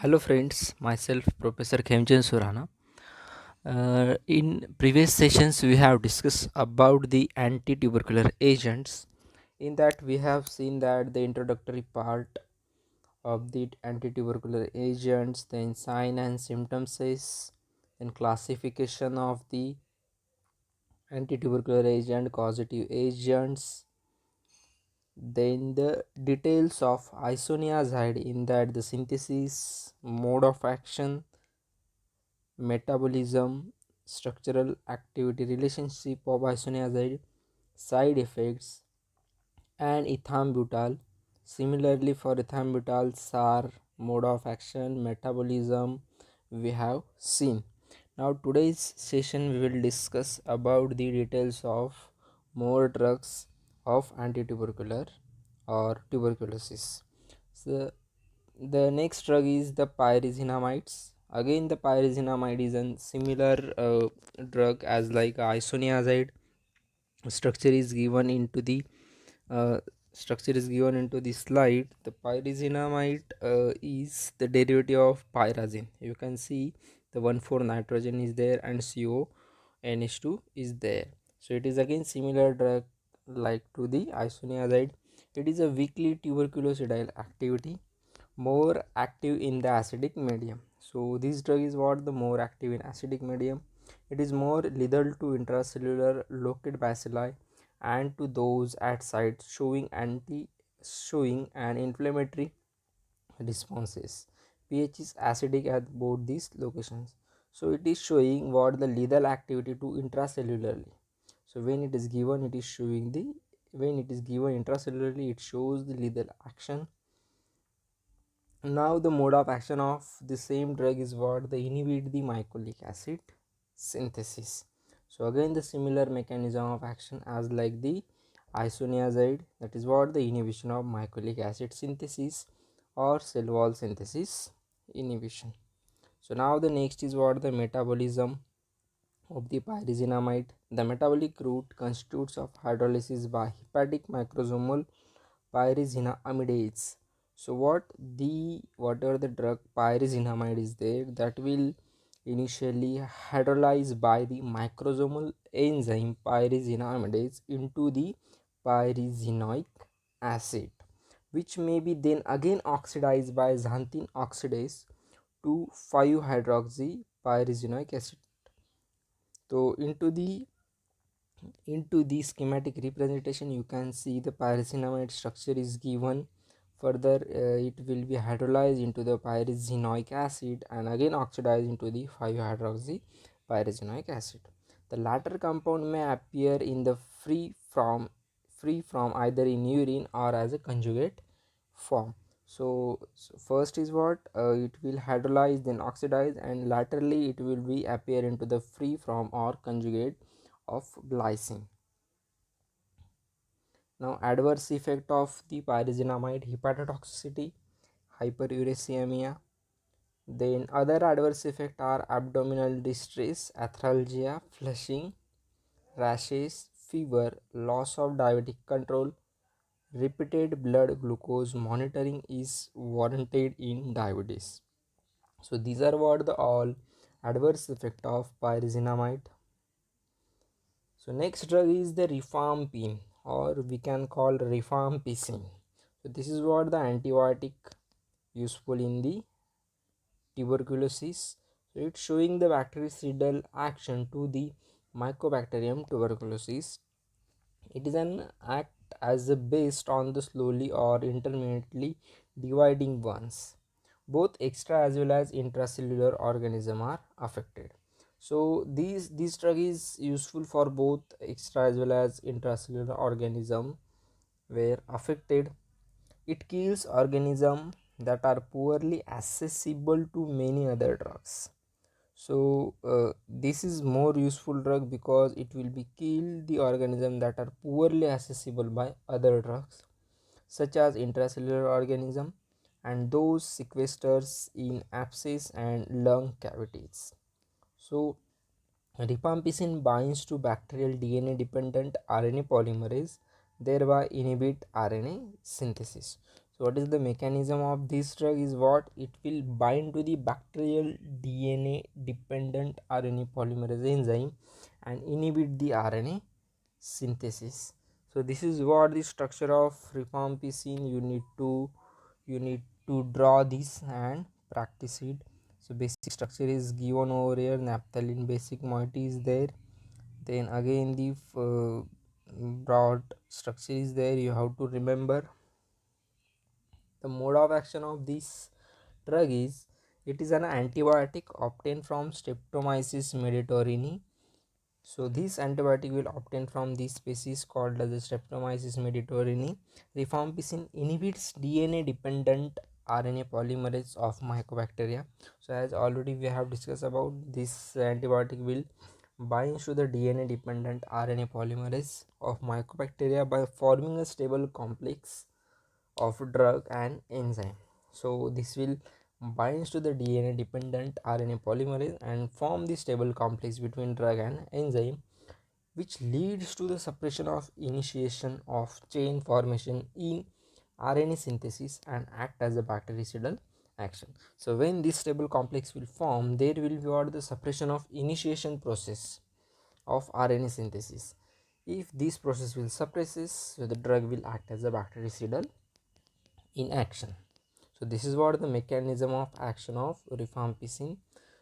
Hello friends, myself Professor Khemchand Surana. In previous sessions we have discussed about the anti-tubercular agents. In that we have seen that the introductory part of the anti-tubercular agents, then sign and symptoms, then classification of the anti-tubercular agent, causative agents, then the details of isoniazid, in that the synthesis, mode of action, metabolism, structural activity, relationship of isoniazid, side effects, and ethambutol. Similarly, for ethambutol, SAR, mode of action, metabolism, we have seen. Now, today's session we will discuss about the details of more drugs of antitubercular or tuberculosis. So, the next drug is the pyrazinamides. Again, the pyrazinamide is a similar drug as like isoniazid. Structure is given into the uh, slide. The pyrazinamide is the derivative of pyrazine. You can see the 1,4 nitrogen is there and CONH2 is there. So it is again similar drug like to the isoniazid. It is a weakly tuberculocidal activity, more active in the acidic medium. So this drug is what the more active in acidic medium. It is more lethal to intracellular locate bacilli and to those at site, showing an inflammatory responses. pH is acidic at both these locations. So it is showing what the lethal activity to intracellularly. So when it is given, it is showing the when it is given intracellularly, it shows the lethal action. Now the mode of action of the same drug is what the inhibit the mycolic acid synthesis. So again the similar mechanism of action as like the isoniazid, that is what the inhibition of mycolic acid synthesis or cell wall synthesis inhibition. So now the next is what the metabolism of the pyrazinamide. The metabolic route constitutes of hydrolysis by hepatic macrosomal pyrazinamides. So whatever the drug pyrazinamide is there, that will initially hydrolyze by the microsomal enzyme pyrazinamidase into the pyrazinoic acid, which may be then again oxidized by xanthine oxidase to 5 hydroxy pyrazinoic acid. So into the schematic representation, you can see the pyrazinamide structure is given. Further, it will be hydrolyzed into the pyrazinoic acid and again oxidized into the 5 hydroxy pyrazinoic acid. The latter compound may appear in the free from either in urine or as a conjugate form. So first is what it will hydrolyze, then oxidize, and laterally it will be appear into the free from or conjugate of glycine. Now adverse effect of the pyrazinamide: hepatotoxicity, hyperuricemia. Then other adverse effect are abdominal distress, arthralgia, flushing, rashes, fever, loss of diabetic control. Repeated blood glucose monitoring is warranted in diabetes. So these are what the all adverse effect of pyrazinamide. So next drug is the rifampin, or we can call rifampicin. So this is what the antibiotic useful in the tuberculosis. So it's showing the bactericidal action to the Mycobacterium tuberculosis. It is an act as a based on the slowly or intermittently dividing ones. Both extra as well as intracellular organism are affected. So this drug is useful for both extra as well as intracellular organism were affected. It kills organisms that are poorly accessible to many other drugs. So this is more useful drug because it will be kill the organism that are poorly accessible by other drugs, such as intracellular organism and those sequesters in abscess and lung cavities. So rifampicin binds to bacterial DNA dependent RNA polymerase, thereby inhibit RNA synthesis. So what is the mechanism of this drug is what it will bind to the bacterial DNA dependent RNA polymerase enzyme and inhibit the RNA synthesis. So this is what the structure of rifampicin. You need to draw this and practice it. So basic structure is given over here. Naphthalene basic moiety is there, then again the broad structure is there. You have to remember the mode of action of this drug is it is an antibiotic obtained from Streptomyces mediterraneae. So this antibiotic will obtain from this species called as the Streptomyces mediterraneae. Rifampicin inhibits DNA dependent RNA polymerase of Mycobacteria. So as already we have discussed about, this antibiotic will binds to the DNA dependent RNA polymerase of Mycobacteria by forming a stable complex of drug and enzyme. So this will binds to the DNA dependent RNA polymerase and form the stable complex between drug and enzyme, which leads to the suppression of initiation of chain formation in RNA synthesis and act as a bactericidal action. So when this stable complex will form, there will be what the suppression of initiation process of RNA synthesis. If this process will suppresses, so the drug will act as a bactericidal in action. So this is what the mechanism of action of rifampicin.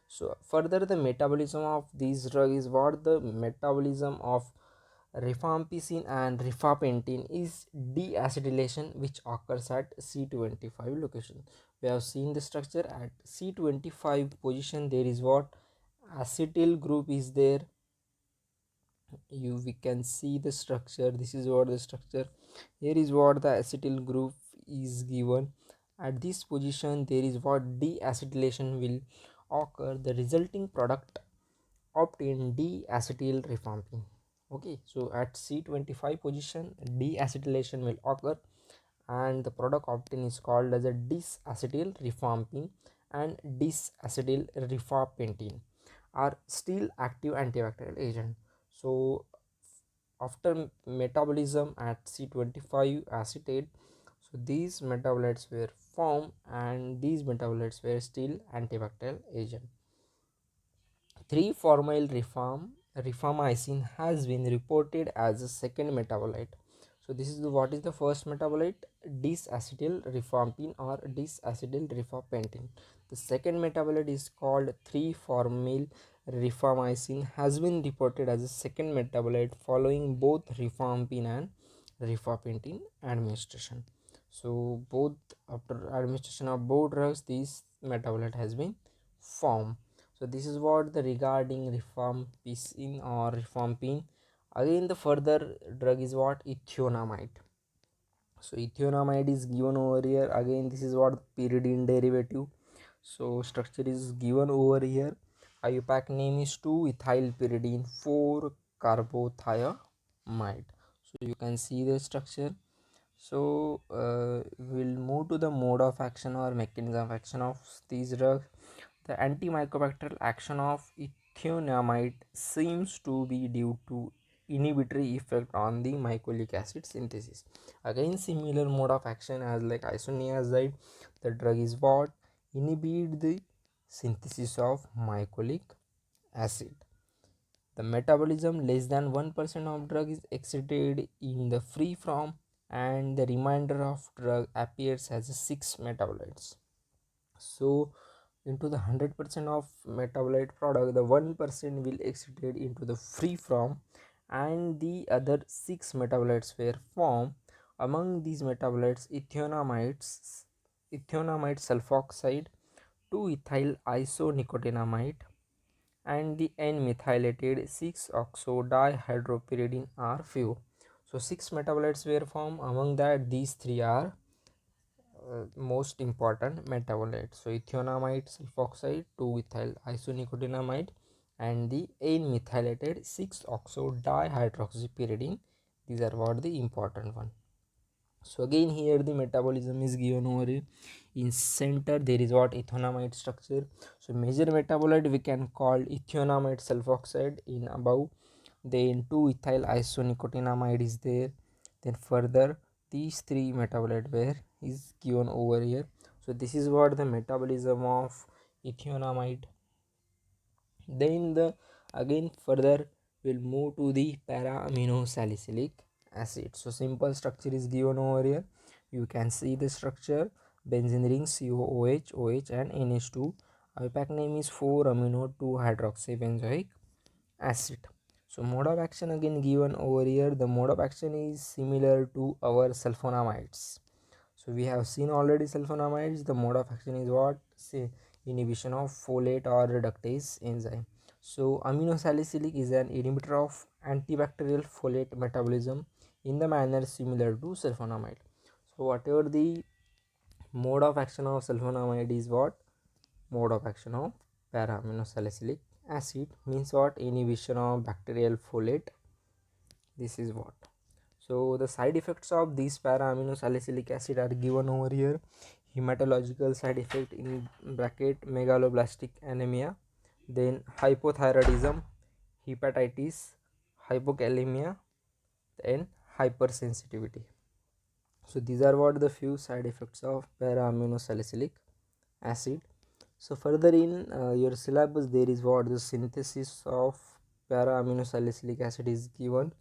So further, the metabolism of this drug is what the metabolism of rifampicin and rifampicin is deacetylation, which occurs at C25 location. We have seen the structure at C25 position. There is what acetyl group is there. We can see the structure. This is what the structure. Here is what the acetyl group is given. At this position there is what deacetylation will occur. The resulting product obtained deacetyl rifampicin. Okay, so at C25 position deacetylation will occur and the product obtained is called as a disacetyl rifampicin and disacetyl rifampicin are still active antibacterial agent. So after metabolism at C25 acetate, so these metabolites were formed and these metabolites were still antibacterial agent. 3-formyl rifamycin has been reported as a second metabolite. So this is what is the first metabolite, disacetyl rifampicin or disacetyl rifampicin. The second metabolite is called 3-formyl rifamycin has been reported as a second metabolite following both rifampicin and rifampicin administration. So both after administration of both drugs, this metabolite has been formed. So this is what the regarding rifampicin or rifampicin. Again the further drug is what ethionamide. So ethionamide is given over here. Again this is what pyridine derivative. So structure is given over here. IUPAC name is 2-ethyl pyridine 4-carbothiamide. So you can see the structure. So we'll move to the mode of action or mechanism of action of these drugs. The antimicrobacterial action of ethionamide seems to be due to inhibitory effect on the mycolic acid synthesis. Again similar mode of action as like isoniazid. The drug is what inhibit the synthesis of mycolic acid. The metabolism less than 1% of drug is excited in the free form and the remainder of drug appears as 6 metabolites. So into the 100% of metabolite product, the 1% will excited into the free form and the other 6 metabolites were formed. Among these metabolites, ethionamide sulfoxide, 2-ethyl isonicotinamide and the N-methylated 6-oxo-dihydropyridine are few. So 6 metabolites were formed. Among that, these 3 are most important metabolites. So ethionamide sulfoxide, 2-ethyl isonicotinamide and the N-methylated 6-oxo-dihydroxypyridine. These are what the important one. So again here the metabolism is given over here. In center there is what ethionamide structure. So major metabolite we can call ethionamide sulfoxide in above. Then 2-ethyl isonicotinamide is there. Then further these three metabolite were is given over here. So this is what the metabolism of ethionamide. Then the again further we'll move to the para amino salicylic acid. So simple structure is given over here. You can see the structure: benzene ring, COOH, OH and NH2. IUPAC name is 4-amino 2-hydroxybenzoic acid. So mode of action again given over here. The mode of action is similar to our sulfonamides. So we have seen already sulfonamides. The mode of action is what? Say inhibition of folate or reductase enzyme. So aminosalicylic is an inhibitor of antibacterial folate metabolism in the manner similar to sulfonamide. So whatever the mode of action of sulfonamide is what? Mode of action of para-aminosalicylic acid means what? Inhibition of bacterial folate. This is what. So the side effects of these para-aminosalicylic acid are given over here. Hematological side effect in bracket megaloblastic anemia, then hypothyroidism, hepatitis, hypokalemia, and hypersensitivity. So these are what the few side effects of para-aminosalicylic acid. So further in your syllabus there is what the synthesis of para-aminosalicylic acid is given.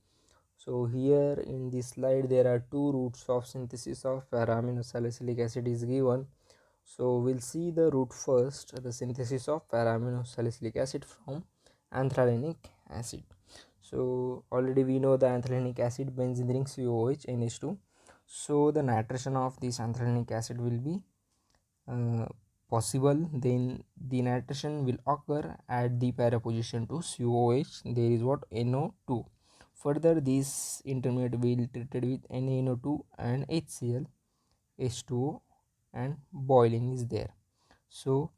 So here in this slide there are two routes of synthesis of para-aminosalicylic acid is given. So we'll see the route first, the synthesis of para-aminosalicylic acid from anthralinic acid. So already we know the anthralinic acid, benzene ring, COOH, NH2. So the nitration of this anthralinic acid will be possible. Then the nitration will occur at the para position to COOH. There is what? NO2. Further this intermediate will treated with NaNO2 and HCl, H2O, and boiling is there. So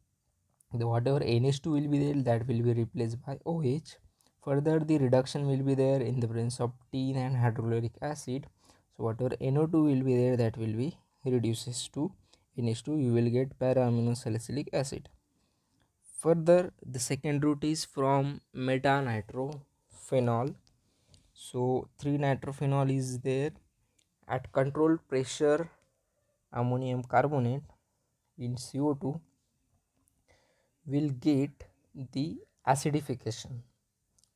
the whatever NH2 will be there, that will be replaced by OH. Further the reduction will be there in the presence of teen and hydrochloric acid. So whatever NO2 will be there, that will be reduces to NH2. You will get para-aminosalicylic acid. Further the second route is from metanitrophenol. So 3-nitrophenol is there. At controlled pressure, ammonium carbonate in CO2 will get the acidification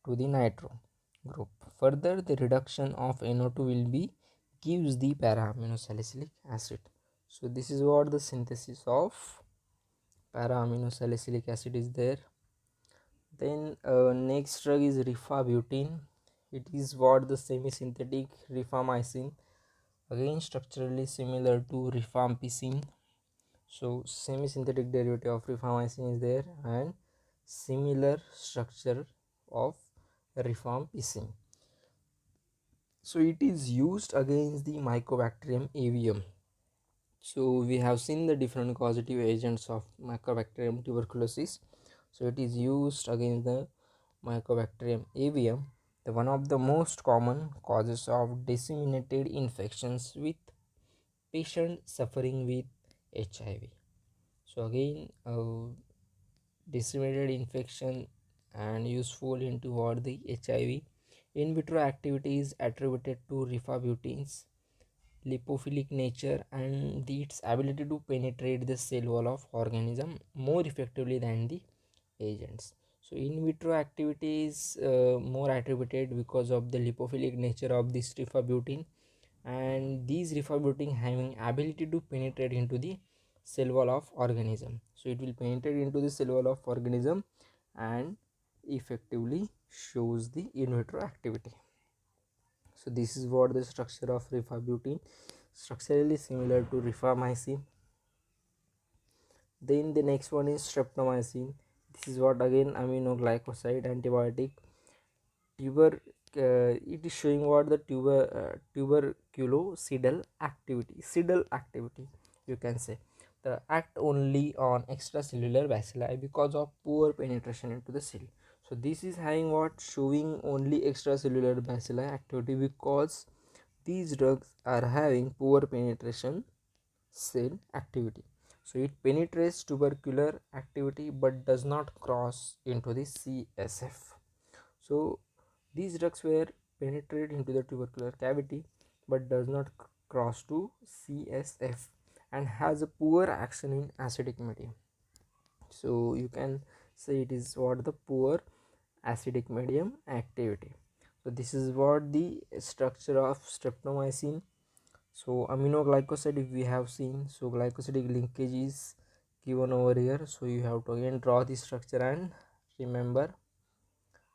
to the nitro group. Further the reduction of NO2 will be gives the para-aminosalicylic acid. So this is what the synthesis of para-aminosalicylic acid is there. Then next drug is rifabutin. It is what the semi-synthetic rifamycin, again structurally similar to rifampicin. So semi-synthetic derivative of rifamycin is there and similar structure of rifampicin. So it is used against the Mycobacterium avium. So we have seen the different causative agents of Mycobacterium tuberculosis. So it is used against the Mycobacterium avium, the one of the most common causes of disseminated infections with patients suffering with HIV. So again disseminated infection and useful into what the HIV. In vitro activity is attributed to rifabutin's lipophilic nature and its ability to penetrate the cell wall of organism more effectively than the agents. So in vitro activity is more attributed because of the lipophilic nature of this rifabutin, and these rifabutin having ability to penetrate into the cell wall of organism. So it will penetrate into the cell wall of organism and effectively shows the in vitro activity. So this is what the structure of rifabutin, structurally similar to rifamycin. Then the next one is streptomycin. This is what again aminoglycoside antibiotic. It is showing what the tuberculocidal activity, you can say, the act only on extracellular bacilli because of poor penetration into the cell. So this is having what? Showing only extracellular bacilli activity because these drugs are having poor penetration cell activity. So it penetrates tubercular activity but does not cross into the CSF. So these drugs were penetrate into the tubercular cavity but does not cross to CSF and has a poor action in acidic medium. So you can say it is what the poor acidic medium activity. So this is what the structure of streptomycin. So aminoglycoside, if we have seen, so glycosidic linkage is given over here, so you have to again draw the structure and remember.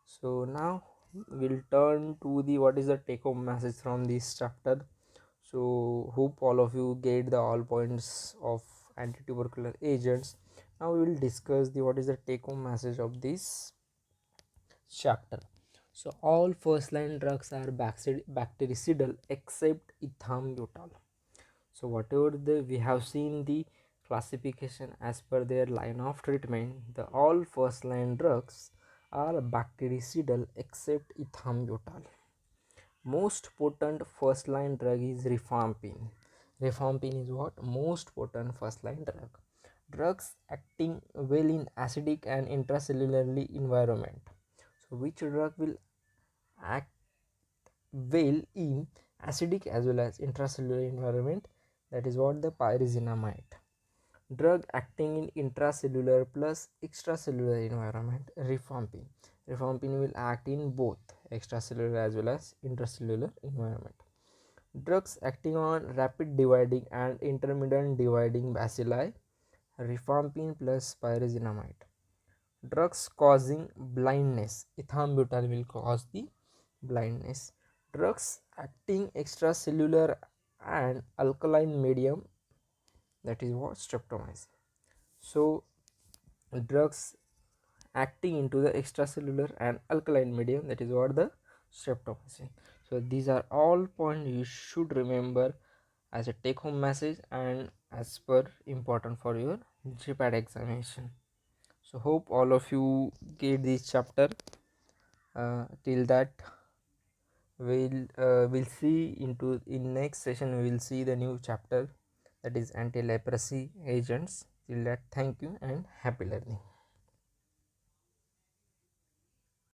So now we'll turn to the what is the take home message from this chapter. So hope all of you get the all points of antitubercular agents. Now we will discuss the what is the take home message of this chapter. So all first line drugs are bactericidal except ethambutol. So whatever we have seen the classification as per their line of treatment, the all first line drugs are bactericidal except ethambutol. Most potent first line drug is rifampin. Rifampin is what? Most potent first line drug. Drugs acting well in acidic and intracellularly environment. So which drug will act well in acidic as well as intracellular environment? That is what the pyrazinamide. Drug acting in intracellular plus extracellular environment, rifampin. Rifampin will act in both extracellular as well as intracellular environment. Drugs acting on rapid dividing and intermittent dividing bacilli, rifampin plus pyrazinamide. Drugs causing blindness, ethambutol will cause the blindness. Drugs acting extracellular and alkaline medium, that is what streptomycin. So drugs acting into the extracellular and alkaline medium, that is what the streptomycin. So these are all points you should remember as a take home message and as per important for your GPAT examination. So hope all of you get this chapter. Till that we'll see into in next session we will see the new chapter, that is anti-leprosy agents. Till that, thank you and happy learning.